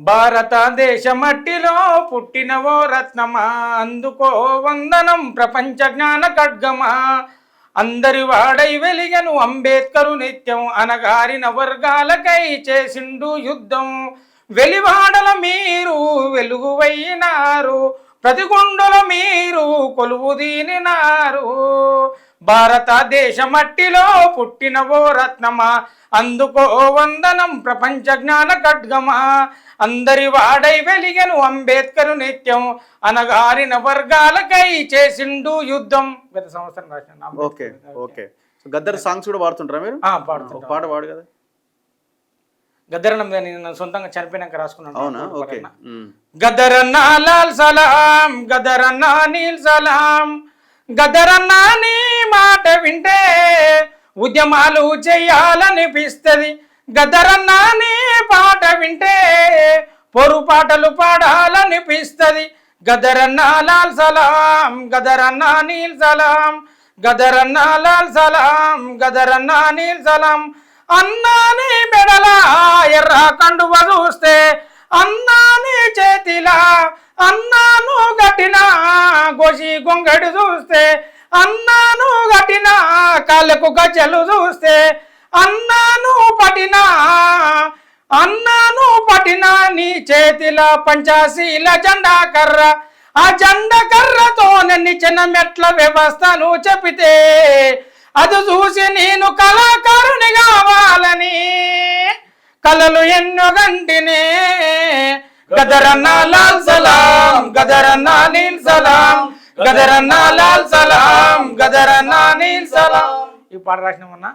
భారతదేశ మట్టిలో పుట్టినవో రత్నమా, అందుకో వందనం ప్రపంచ జ్ఞాన ఖడ్గమా. అందరి వాడై వెలిగను అంబేద్కరు నిత్యం, అనగారిన వర్గాలకై చేసిండు యుద్ధం. వెలివాడల మీరు వెలుగువైనారు, ప్రతి గుండెల మీరు కొలువు దీనినారు. భారతదేశ మట్టిలో పుట్టినవో రత్నమా, అందుకో వందనం ప్రపంచ జ్ఞాన ఖడ్గమా. అందరి వాడై వెలిగను అంబేద్కరు నిత్యం, అనగారిన వర్గాలకై చేసిండు యుద్ధం. గత సంవత్సరం రాసిన. Okay okay. గద్దర్ సాంగ్స్ కూడా పాడుతుంటారా మీరు? పాడుతుంటా. పాట పాడు కదా. గద్దరన్న నేను సొంతంగా చనిపోయినాక రాసుకున్నాను. అవునా? ఓకే. గద్దరన్న లాల్ సలాం, గద్దరన్న నీల్ సలాం. గద్దరన్న నీ మాట వింటే ఉద్యమాలు చెయ్యాలనిపిస్తుంది. గద్దరన్న నీ పాట వింటే పొరుపాటలు పాడాలనిపిస్తుంది. గద్దరన్న లాల్ సలాం, గద్దరన్న నీల్ సలాం. గద్దరన్న లాల్ సలాం, గద్దరన్న నీల్ సలాం. అన్నాని మెడల ఎర్ర కండువ చూస్తే, అన్నాని చేతిలా అన్నాను గట్టిన గోసి గొంగడి చూస్తే, అన్నాను గట్టిన కాళ్ళకు గజ్జలు చూస్తే, అన్నాను పటిన నీ చేతిల పంచాశీల జెండా కర్ర. ఆ జెండా కర్రతో నిచ్చిన మెట్ల వ్యవస్థను చెప్పితే, అది చూసి నేను కళాకారుని కావాలని కలలు ఎన్నో గంటినే. గద్దరన్న లాల్ సలాం, గద్దరన్న నీల్ సలాం. గద్దరన్న లాల్ సలాం, గద్దరన్న నీల్ సలాం. ఈ పాట రాసినామన్నా.